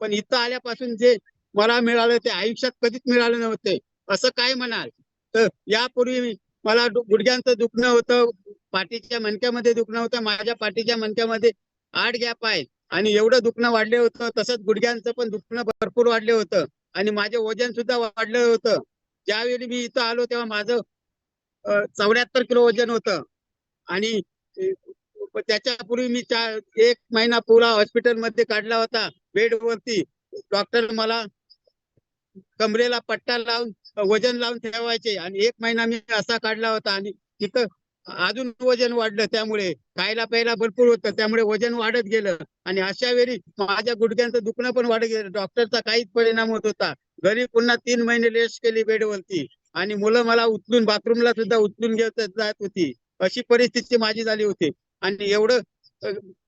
पण इथं आल्यापासून जे मला मिळालं ते आयुष्यात कधीच मिळालं नव्हते. असं काय म्हणाल तर यापूर्वी मला गुडघ्यांचं दुखणं होतं, पाठीच्या मणक्यामध्ये दुखणं होतं. माझ्या पाठीच्या मणक्यामध्ये 8 गॅप आहेत आणि एवढं दुखणं वाढले होतं. तसंच गुडघ्यांचं पण दुखणं भरपूर वाढले होतं आणि माझे वजन सुद्धा वाढलं होतं. ज्यावेळी मी इथं आलो तेव्हा माझं 74 किलो वजन होतं आणि त्याच्यापूर्वी मी 1 महिना पुरा हॉस्पिटलमध्ये काढला होता बेडवरती. डॉक्टर मला कमरेला पट्टा लावून वजन लावून ठेवायचे आणि 1 महिना मी असा काढला होता आणि तिथं अजून वजन वाढलं. त्यामुळे खायला प्यायला भरपूर होतं, त्यामुळे वजन वाढत गेलं आणि अशा वेळी माझ्या गुडघ्यांचं दुखणं पण वाढत गेलं. डॉक्टरचा काहीच परिणाम होत होता. घरी पुन्हा 3 महिने रेस्ट केली बेडवरती आणि मुलं मला उचलून बाथरूमला सुद्धा उचलून घेत जात होती. अशी परिस्थिती माझी झाली होती आणि एवढं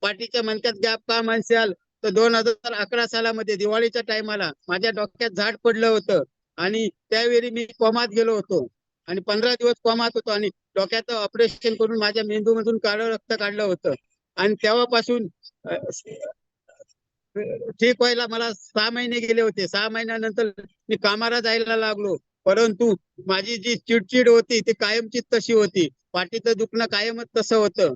पाठीच्या मणक्यात गॅप का म्हणसाल तर 2011 सालामध्ये दिवाळीच्या टायमाला माझ्या डोक्यात झाड पडलं होतं आणि त्यावेळी मी कोमात गेलो होतो आणि 15 दिवस कोमात होतो आणि डोक्याचं ऑपरेशन करून माझ्या मेंदूमधून काळं रक्त काढलं होतं आणि तेव्हापासून ठीक व्हायला मला 6 महिने गेले होते. 6 महिन्यानंतर मी कामाला जायला लागलो, परंतु माझी जी चिडचिड होती ती कायमची तशी होती. पाठीचं दुखणं कायमच तसं होतं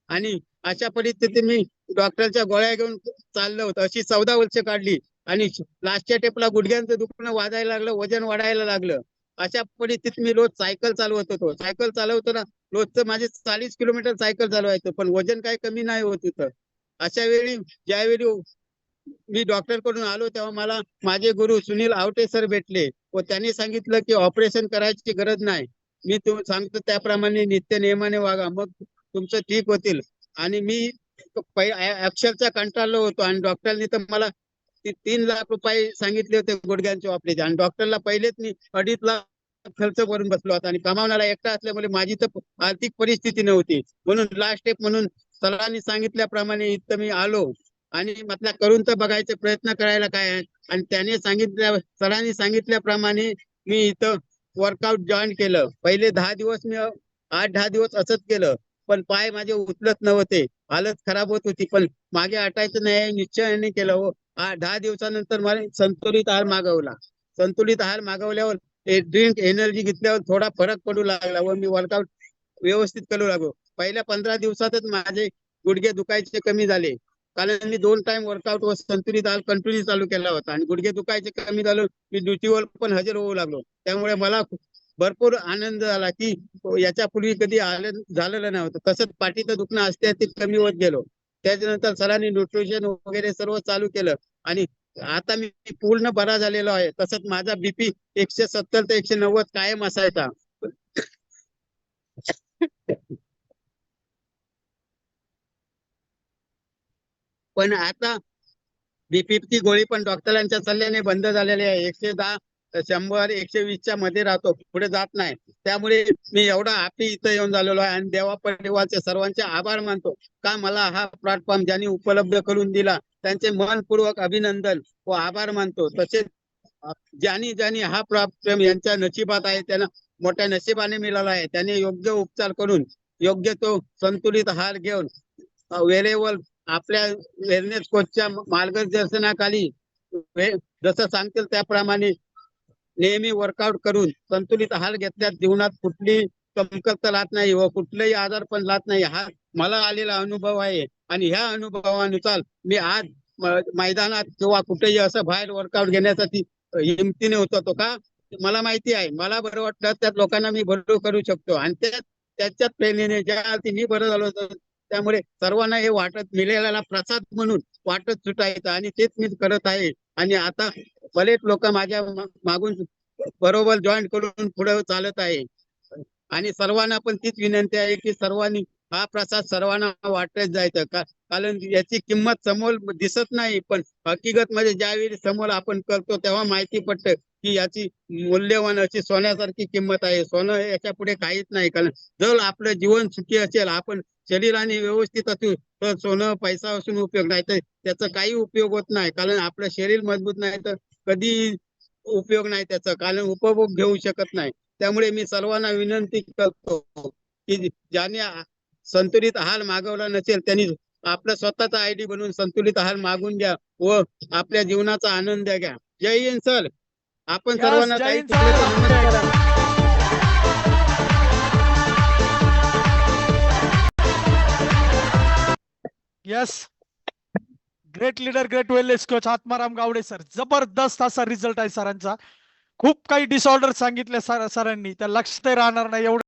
आणि अशा परिस्थितीत मी डॉक्टरच्या गोळ्या घेऊन चाललं होतं. अशी 14 वर्ष काढली आणि लास्टच्या टेपला गुडघ्यांचं दुखणं वाजायला लागलं, वजन वाढायला लागलं. अशा परिस्थितीत मी रोज सायकल चालवत होतो. सायकल चालवताना रोजचं माझे 40 किलोमीटर सायकल चालवायचं, पण वजन काही कमी नाही होत होतं. अशा वेळी ज्यावेळी मी डॉक्टर कडून आलो तेव्हा मला माझे गुरु सुनील आवटे सर भेटले व त्यांनी सांगितलं की ऑपरेशन करायची गरज नाही. मी तुम्ही सांगतो त्याप्रमाणे नित्य नियमाने वागा, मग तुमचं ठीक होतील. आणि मी अक्षरशः कंटाळलो होतो आणि डॉक्टरनी तर मला 3 लाख रुपये सांगितले होते गुडघ्यांचे ऑपरेशन आणि डॉक्टरला पहिलेच मी 2.5 लाख खर्च करून बसलो होता आणि कमावणारा एकटा असल्यामुळे माझी तर आर्थिक परिस्थिती नव्हती. म्हणून लास्ट स्टेप म्हणून सरांनी सांगितल्याप्रमाणे इथं मी आलो आणि म्हटलं करून तर बघायचे, प्रयत्न करायला काय आहे. आणि त्याने सरांनी सांगितल्याप्रमाणे मी इथं वर्कआउट जॉईन केलं. पहिले 10 दिवस मी 8-10 दिवस असंच केलं, पण पाय माझे उचलत नव्हते, हालत खराब होत होती. पण मागे हटायचं नाही निश्चयाने केलं हो. 10 दिवसानंतर मला संतुलित आहार मागवला. संतुलित आहार मागवल्यावर ड्रिंक एनर्जी घेतल्यावर थोडा फरक पडू लागला व मी वर्कआउट व्यवस्थित करू लागलो. पहिल्या 15 दिवसातच माझे गुडघे दुखायचे कमी झाले, कारण मी 2 टाइम वर्कआउट व संतुलित आहार कंटिन्यू चालू केला होता आणि गुडघे दुखायचे कमी झालं. मी ड्युटीवर पण हजर होऊ लागलो. त्यामुळे मला भरपूर आनंद झाला की याच्यापूर्वी कधी झालेलं नव्हतं. तसंच पाठीचं दुखणं असते ते कमी होत गेलो. त्याच्यानंतर सरांनी न्यूट्रिशन वगैरे सर्व चालू केलं आणि आता मी पूर्ण बरा झालेलो आहे. तसंच माझा बीपी 170 ते 190 कायम असायचा. पण आता बीपीची गोळी पण डॉक्टरांच्या सल्ल्याने बंद झालेली आहे. 110, 100, 120च्या मध्ये राहतो, पुढे जात नाही. त्यामुळे मी एवढा हॅपी इथं येऊन झालेलो आहे आणि देवा परिवारचे सर्वांचे आभार मानतो का मला हा प्लॅटफॉर्म ज्यांनी उपलब्ध करून दिला त्यांचे मनपूर्वक अभिनंदन व आभार मानतो. तसेच ज्यांनी ज्यांनी हा प्रॉब्लेम यांच्या नशिबात आहे त्यांना मोठ्या नशिबाने मिळाला आहे. त्यांनी योग्य उपचार करून योग्य तो संतुलित आहार घेऊन वेळेवर आपल्या वेलनेस कोचच्या मार्गदर्शनाखाली जसं सांगतील त्याप्रमाणे नेहमी वर्कआउट करून संतुलित आहार घेतल्यास जीवनात कुठली कमतरता राहत नाही व कुठलाही आजार पण राहत नाही. हा मला आलेला अनुभव आहे आणि ह्या अनुभवानुसार मी आज मैदानात किंवा कुठेही असं बाहेर वर्कआउट घेण्यासाठी हिमतीने होतो. का मला माहिती आहे मला बरं वाटतं त्या लोकांना मी बरं करू शकतो आणि त्याच्याच प्रेरणेने ज्या अर्थी मी बरं झालो होतो त्यामुळे सर्वांना हे वाटत मिळालेला प्रसाद म्हणून वाटत सुटायचं आणि तेच मी करत आहे. आणि आता बरेच लोक माझ्या मागून बरोबर जॉईन करून पुढे चालत आहे आणि सर्वांना पण तीच विनंती आहे की सर्वांनी हा प्रसाद सर्वांना वाटत जायचं कारण याची किंमत समोर दिसत नाही, पण हकीकत मध्ये ज्यावेळी समोर आपण करतो तेव्हा माहिती पडतं की याची मूल्यवान अशी सोन्यासारखी किंमत आहे. सोनं याच्या पुढे काहीच नाही. कारण जर आपलं जीवन सुखी असेल, आपण शरीराने व्यवस्थित असू, तर सोनं पैसा असून उपयोग नाही, तर त्याचा काही उपयोग होत नाही. कारण आपलं शरीर मजबूत नाही तर कधी उपयोग नाही त्याचा, कारण उपभोग घेऊ शकत नाही. त्यामुळे मी सर्वांना विनंती करतो की ज्याने संतुलित आहार मागवला नसेल त्यांनी आपला स्वतःचा आयडी बनवून संतुलित आहार मागून घ्या व आपल्या जीवनाचा आनंद घ्या. जय हिंद सर. आपण Yes, सर्वांना जय काही हिंद चुकले तर सर. नमस्कार. Yes, great leader, great wellness coach Atmaram Gawade sir. जबरदस्त असा रिझल्ट आहे सरांचा. खूप काही डिसऑर्डर सांगितले सरांनी, त्या लक्षात राहणार नाही एवढं